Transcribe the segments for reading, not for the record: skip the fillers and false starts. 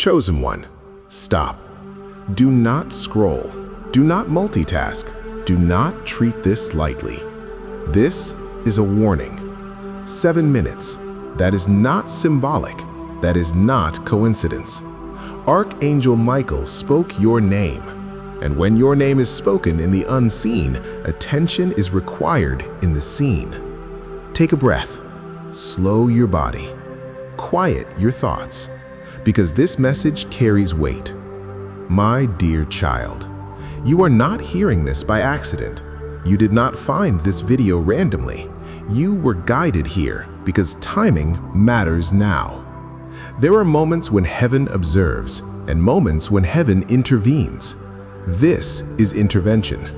Chosen one, stop. Do not scroll. Do not multitask. Do not treat this lightly. This is a warning. 7 minutes. That is not symbolic. That is not coincidence. Archangel Michael spoke your name. And when your name is spoken in the unseen, attention is required in the seen. Take a breath. Slow your body. Quiet your thoughts. Because this message carries weight. My dear child, you are not hearing this by accident. You did not find this video randomly. You were guided here because timing matters now. There are moments when heaven observes and moments when heaven intervenes. This is intervention.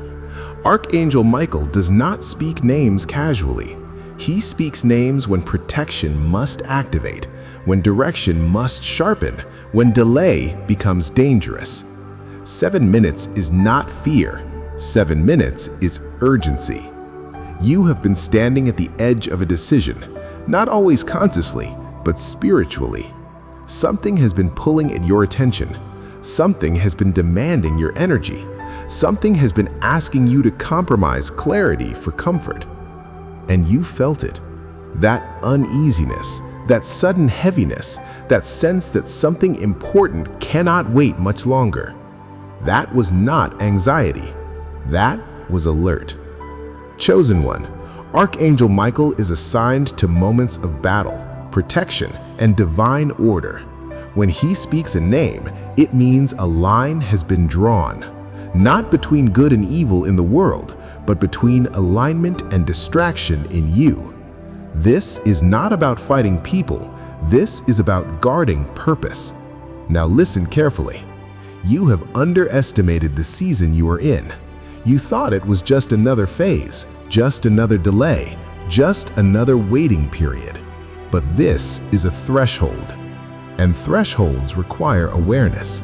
Archangel Michael does not speak names casually. He speaks names when protection must activate, when direction must sharpen, when delay becomes dangerous. 7 minutes is not fear. 7 minutes is urgency. You have been standing at the edge of a decision, not always consciously, but spiritually. Something has been pulling at your attention. Something has been demanding your energy. Something has been asking you to compromise clarity for comfort. And you felt it. That uneasiness, that sudden heaviness, that sense that something important cannot wait much longer. That was not anxiety. That was alert. Chosen one, Archangel Michael is assigned to moments of battle, protection, and divine order. When he speaks a name, it means a line has been drawn, not between good and evil in the world, but between alignment and distraction in you. This is not about fighting people. This is about guarding purpose. Now listen carefully. You have underestimated the season you are in. You thought it was just another phase, just another delay, just another waiting period. But this is a threshold. And thresholds require awareness.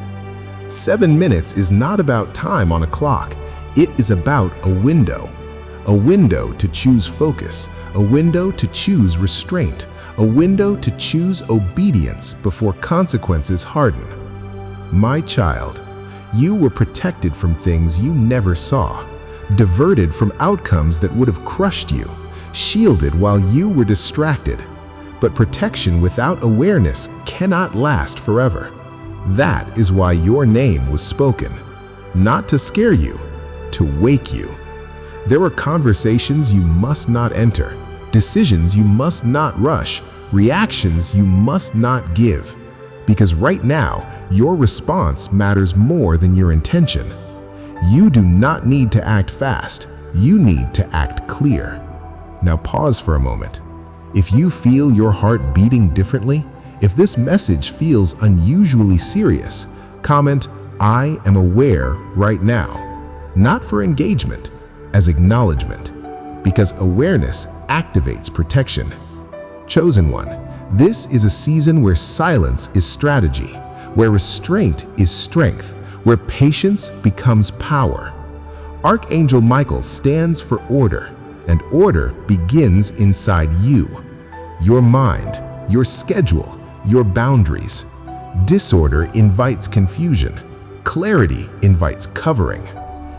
7 minutes is not about time on a clock. It is about a window. A window to choose focus, a window to choose restraint, a window to choose obedience before consequences harden. My child, you were protected from things you never saw, diverted from outcomes that would have crushed you, shielded while you were distracted. But protection without awareness cannot last forever. That is why your name was spoken, not to scare you, to wake you. There are conversations you must not enter, decisions you must not rush, reactions you must not give. Because right now, your response matters more than your intention. You do not need to act fast. You need to act clear. Now pause for a moment. If you feel your heart beating differently, if this message feels unusually serious, comment, "I am aware right now." Not for engagement, as acknowledgement. Because awareness activates protection. Chosen one, this is a season where silence is strategy, where restraint is strength, where patience becomes power. Archangel Michael stands for order, and order begins inside you. Your mind, your schedule, your boundaries. Disorder invites confusion. Clarity invites covering.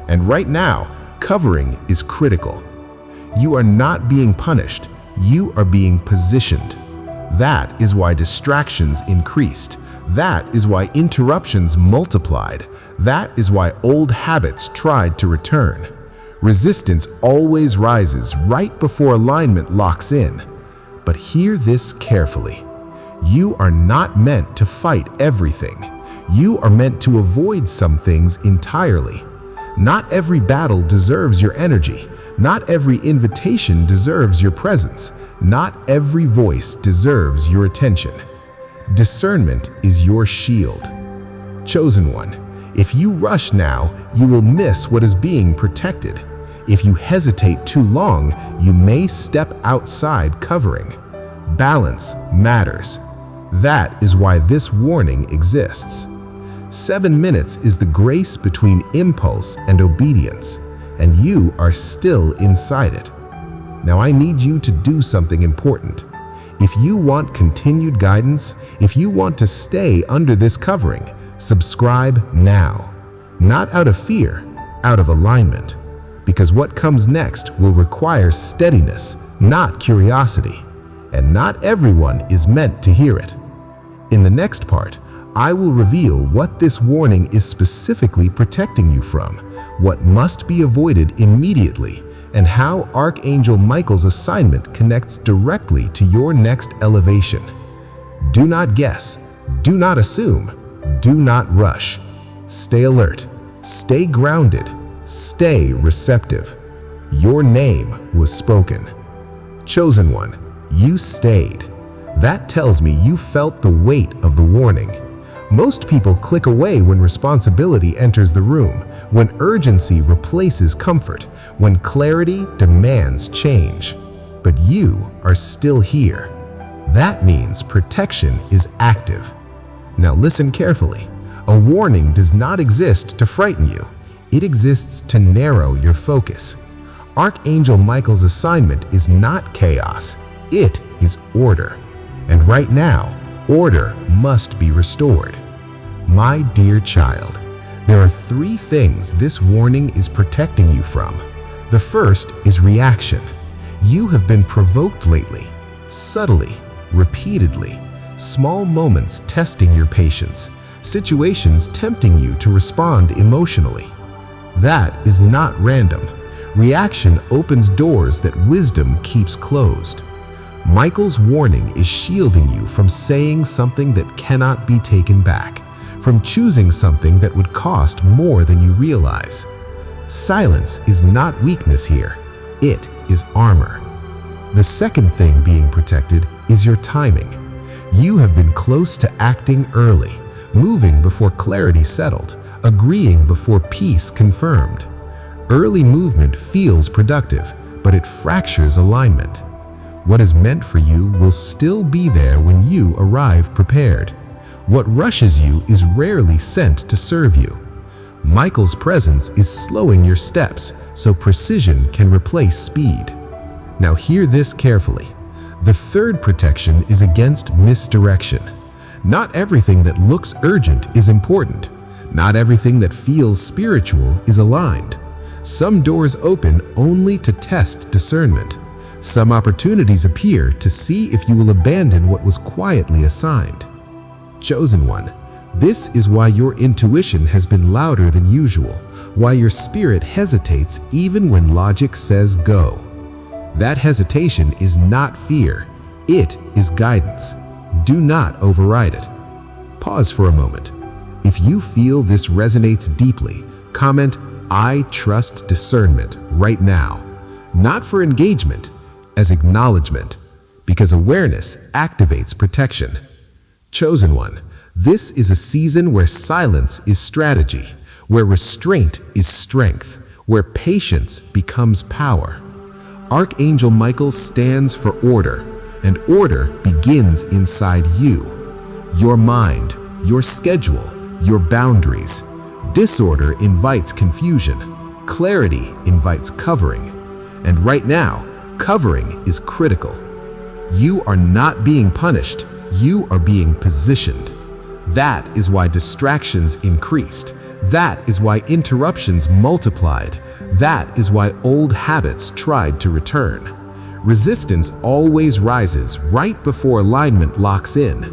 And right now, covering is critical. You are not being punished. You are being positioned. That is why distractions increased. That is why interruptions multiplied. That is why old habits tried to return. Resistance always rises right before alignment locks in. But hear this carefully. You are not meant to fight everything. You are meant to avoid some things entirely. Not every battle deserves your energy. Not every invitation deserves your presence. Not every voice deserves your attention. Discernment is your shield. Chosen one, if you rush now, you will miss what is being protected. If you hesitate too long, you may step outside covering. Balance matters. That is why this warning exists. 7 minutes is the grace between impulse and obedience, and you are still inside it. Now I need you to do something important. If you want continued guidance, if you want to stay under this covering, subscribe now. Not out of fear, out of alignment. Because what comes next will require steadiness, not curiosity. And not everyone is meant to hear it. In the next part, I will reveal what this warning is specifically protecting you from, what must be avoided immediately, and how Archangel Michael's assignment connects directly to your next elevation. Do not guess, do not assume, do not rush. Stay alert, stay grounded, stay receptive. Your name was spoken. Chosen one, you stayed. That tells me you felt the weight of the warning. Most people click away when responsibility enters the room, when urgency replaces comfort, when clarity demands change. But you are still here. That means protection is active. Now listen carefully. A warning does not exist to frighten you. It exists to narrow your focus. Archangel Michael's assignment is not chaos. It is order. And right now, order must be restored. My dear child, there are 3 things this warning is protecting you from. The first is reaction. You have been provoked lately, subtly, repeatedly, small moments testing your patience, situations tempting you to respond emotionally. That is not random. Reaction opens doors that wisdom keeps closed. Michael's warning is shielding you from saying something that cannot be taken back, from choosing something that would cost more than you realize. Silence is not weakness here. It is armor. The second thing being protected is your timing. You have been close to acting early, moving before clarity settled, agreeing before peace confirmed. Early movement feels productive, but it fractures alignment. What is meant for you will still be there when you arrive prepared. What rushes you is rarely sent to serve you. Michael's presence is slowing your steps so precision can replace speed. Now hear this carefully. The third protection is against misdirection. Not everything that looks urgent is important. Not everything that feels spiritual is aligned. Some doors open only to test discernment. Some opportunities appear to see if you will abandon what was quietly assigned. Chosen one, this is why your intuition has been louder than usual, why your spirit hesitates even when logic says go. That hesitation is not fear, it is guidance. Do not override it. Pause for a moment. If you feel this resonates deeply, comment, "I trust discernment" right now. Not for engagement, as acknowledgement, because awareness activates protection. Chosen one, this is a season where silence is strategy, where restraint is strength, where patience becomes power. Archangel Michael stands for order, and order begins inside you. Your mind, your schedule, your boundaries. Disorder invites confusion. Clarity invites covering. And right now, covering is critical. You are not being punished. You are being positioned. That is why distractions increased. That is why interruptions multiplied. That is why old habits tried to return. Resistance always rises right before alignment locks in.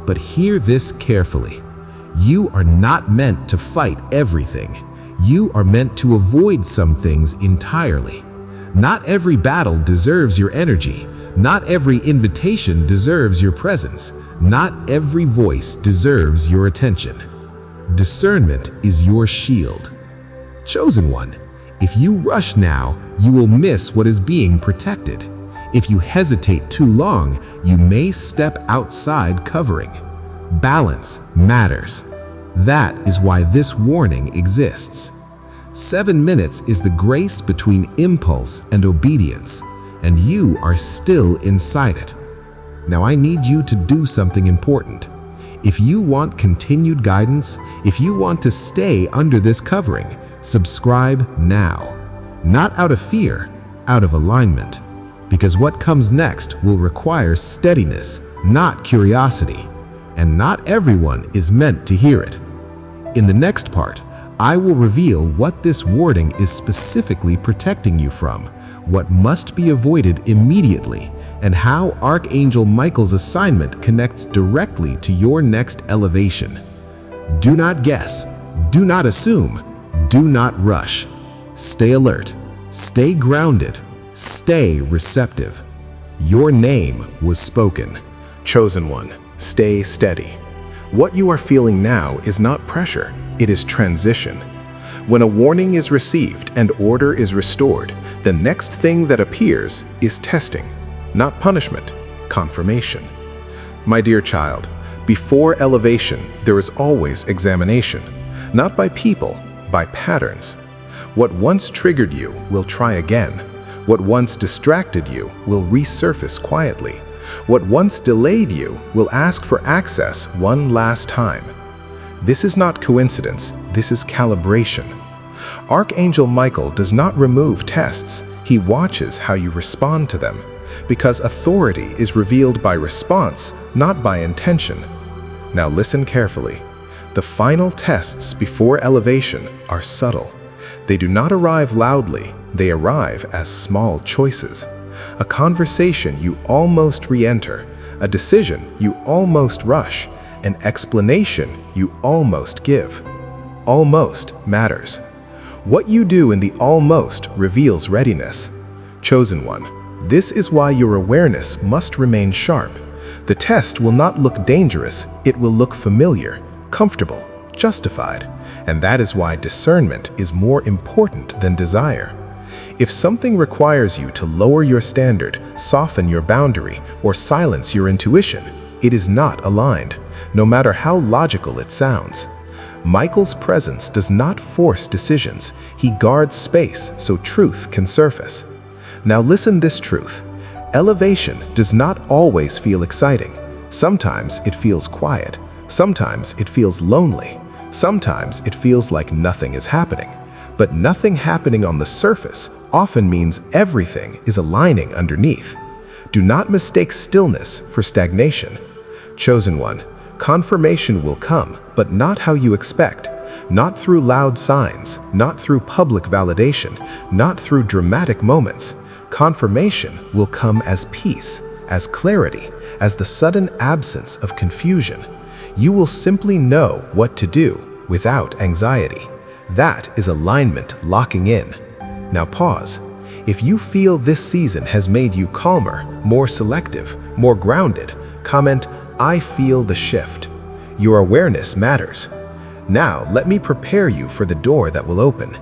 But hear this carefully. You are not meant to fight everything. You are meant to avoid some things entirely. Not every battle deserves your energy. Not every invitation deserves your presence. Not every voice deserves your attention. Discernment is your shield. Chosen one, if you rush now, you will miss what is being protected. If you hesitate too long, you may step outside covering. Balance matters. That is why this warning exists. 7 minutes is the grace between impulse and obedience, and you are still inside it. Now I need you to do something important. If you want continued guidance, if you want to stay under this covering, subscribe now. Not out of fear, out of alignment. because what comes next will require steadiness, not curiosity, and not everyone is meant to hear it. In the next part, I will reveal what this warning is specifically protecting you from, what must be avoided immediately, and how Archangel Michael's assignment connects directly to your next elevation. Do not guess, do not assume, do not rush. Stay alert, stay grounded, stay receptive. Your name was spoken. Chosen one, stay steady. What you are feeling now is not pressure, it is transition. When a warning is received and order is restored, the next thing that appears is testing, not punishment, confirmation. My dear child, before elevation, there is always examination, not by people, by patterns. What once triggered you will try again. What once distracted you will resurface quietly. What once delayed you will ask for access one last time. This is not coincidence, this is calibration. Archangel Michael does not remove tests, he watches how you respond to them, because authority is revealed by response, not by intention. Now listen carefully. The final tests before elevation are subtle. They do not arrive loudly, they arrive as small choices. A conversation you almost re-enter, a decision you almost rush, an explanation you almost give. Almost matters. What you do in the almost reveals readiness. Chosen one, this is why your awareness must remain sharp. The test will not look dangerous, it will look familiar, comfortable, justified. And that is why discernment is more important than desire. If something requires you to lower your standard, soften your boundary, or silence your intuition, it is not aligned, no matter how logical it sounds. Michael's presence does not force decisions, he guards space so truth can surface. Now listen this truth. Elevation does not always feel exciting. Sometimes it feels quiet. Sometimes it feels lonely. Sometimes it feels like nothing is happening. But nothing happening on the surface often means everything is aligning underneath. Do not mistake stillness for stagnation. Chosen one, confirmation will come, but not how you expect. Not through loud signs, not through public validation, not through dramatic moments. Confirmation will come as peace, as clarity, as the sudden absence of confusion. You will simply know what to do without anxiety. That is alignment locking in. Now pause. If you feel this season has made you calmer, more selective, more grounded, comment, "I feel the shift." Your awareness matters. Now let me prepare you for the door that will open.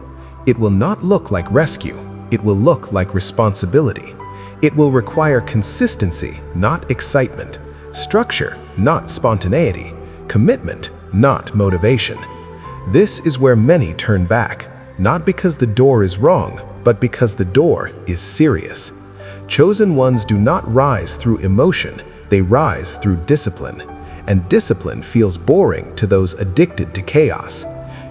It will not look like rescue. It will look like responsibility. It will require consistency, not excitement. Structure, not spontaneity. Commitment, not motivation. This is where many turn back, not because the door is wrong, but because the door is serious. Chosen ones do not rise through emotion, they rise through discipline. And discipline feels boring to those addicted to chaos.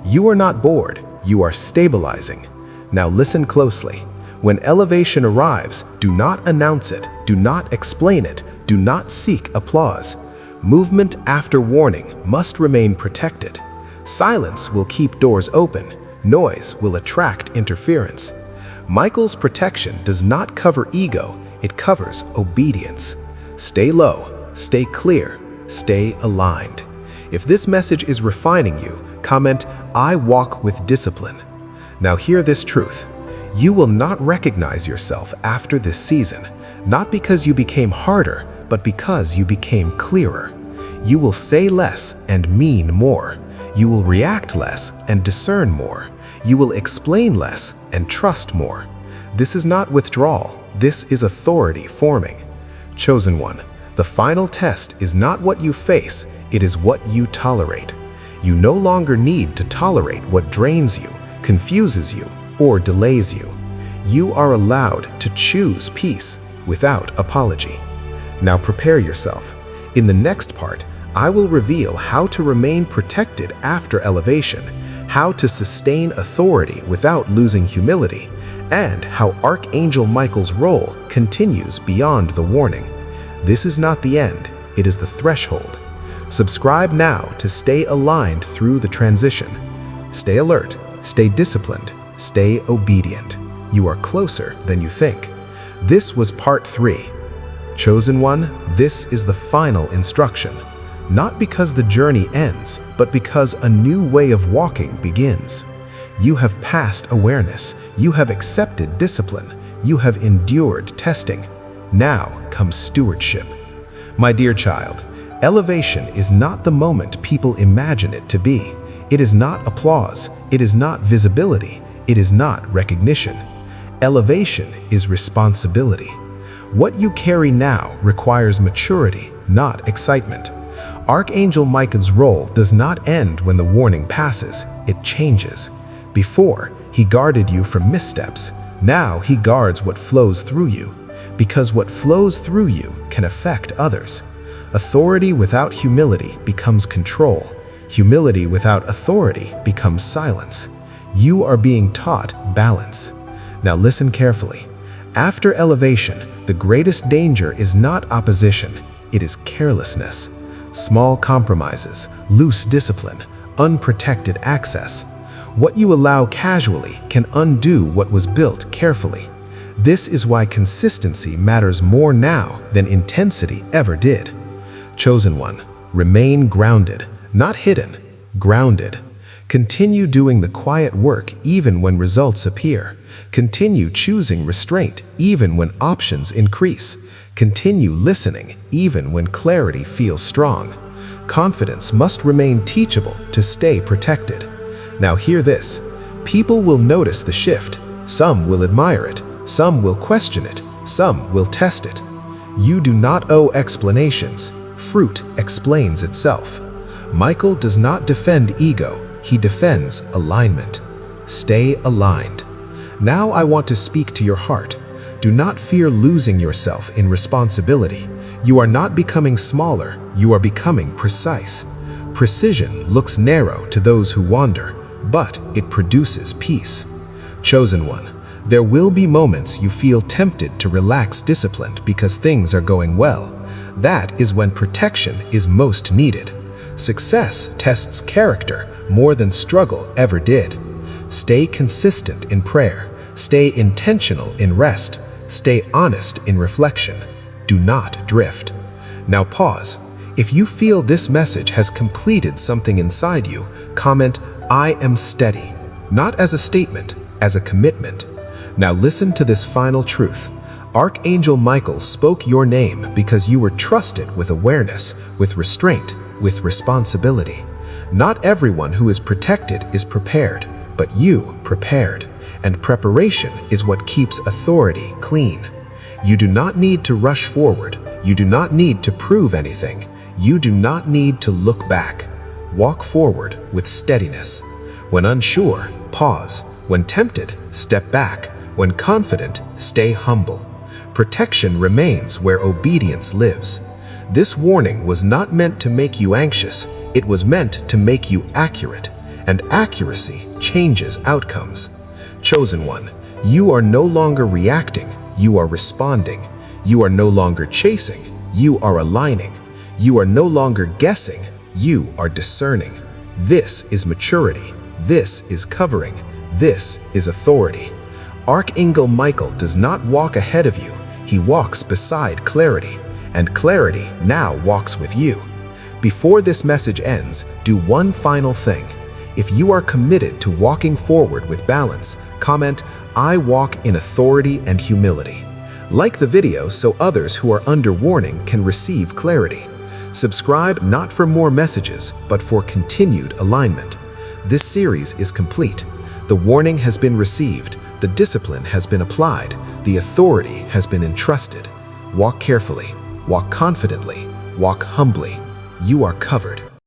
You are not bored, you are stabilizing. Now listen closely. When elevation arrives, do not announce it, do not explain it, do not seek applause. Movement after warning must remain protected. Silence will keep doors open, noise will attract interference. Michael's protection does not cover ego, it covers obedience. Stay low, stay clear, stay aligned. If this message is refining you, comment, "I walk with discipline." Now hear this truth. You will not recognize yourself after this season, not because you became harder, but because you became clearer. You will say less and mean more. You will react less and discern more. You will explain less and trust more. This is not withdrawal, this is authority forming. Chosen one, the final test is not what you face, it is what you tolerate. You no longer need to tolerate what drains you, confuses you, or delays you. You are allowed to choose peace without apology. Now prepare yourself. In the next part, I will reveal how to remain protected after elevation, how to sustain authority without losing humility, and how Archangel Michael's role continues beyond the warning. This is not the end, it is the threshold. Subscribe now to stay aligned through the transition. Stay alert, stay disciplined, stay obedient. You are closer than you think. This was part 3. Chosen one, this is the final instruction. Not because the journey ends, but because a new way of walking begins. You have passed awareness, you have accepted discipline, you have endured testing. Now comes stewardship. My dear child, elevation is not the moment people imagine it to be. It is not applause, it is not visibility, it is not recognition. Elevation is responsibility. What you carry now requires maturity, not excitement. Archangel Michael's role does not end when the warning passes, it changes. Before, he guarded you from missteps. Now he guards what flows through you, because what flows through you can affect others. Authority without humility becomes control. Humility without authority becomes silence. You are being taught balance. Now listen carefully. After elevation, the greatest danger is not opposition, it is carelessness. Small compromises, loose discipline, unprotected access. What you allow casually can undo what was built carefully. This is why consistency matters more now than intensity ever did. Chosen one, remain grounded, not hidden, grounded. Continue doing the quiet work even when results appear. Continue choosing restraint even when options increase. Continue listening even when clarity feels strong. Confidence must remain teachable to stay protected. Now hear this. People will notice the shift. Some will admire it. Some will question it. Some will test it. You do not owe explanations. Fruit explains itself. Michael does not defend ego. He defends alignment. Stay aligned. Now I want to speak to your heart. Do not fear losing yourself in responsibility. You are not becoming smaller, you are becoming precise. Precision looks narrow to those who wander, but it produces peace. Chosen one, there will be moments you feel tempted to relax discipline because things are going well. That is when protection is most needed. Success tests character more than struggle ever did. Stay consistent in prayer. Stay intentional in rest. Stay honest in reflection. Do not drift. Now pause. If you feel this message has completed something inside you, comment, "I am steady," not as a statement, as a commitment. Now listen to this final truth. Archangel Michael spoke your name because you were trusted with awareness, with restraint, with responsibility. Not everyone who is protected is prepared, but you prepared. And preparation is what keeps authority clean. You do not need to rush forward. You do not need to prove anything. You do not need to look back. Walk forward with steadiness. When unsure, pause. When tempted, step back. When confident, stay humble. Protection remains where obedience lives. This warning was not meant to make you anxious. It was meant to make you accurate. And accuracy changes outcomes. Chosen one, you are no longer reacting, you are responding. You are no longer chasing, you are aligning. You are no longer guessing, you are discerning. This is maturity. This is covering. This is authority. Archangel Michael does not walk ahead of you. He walks beside clarity, and clarity now walks with you. Before this message ends, do one final thing. If you are committed to walking forward with balance, comment, "I walk in authority and humility." Like the video so others who are under warning can receive clarity. Subscribe not for more messages, but for continued alignment. This series is complete. The warning has been received, the discipline has been applied, the authority has been entrusted. Walk carefully, walk confidently, walk humbly. You are covered.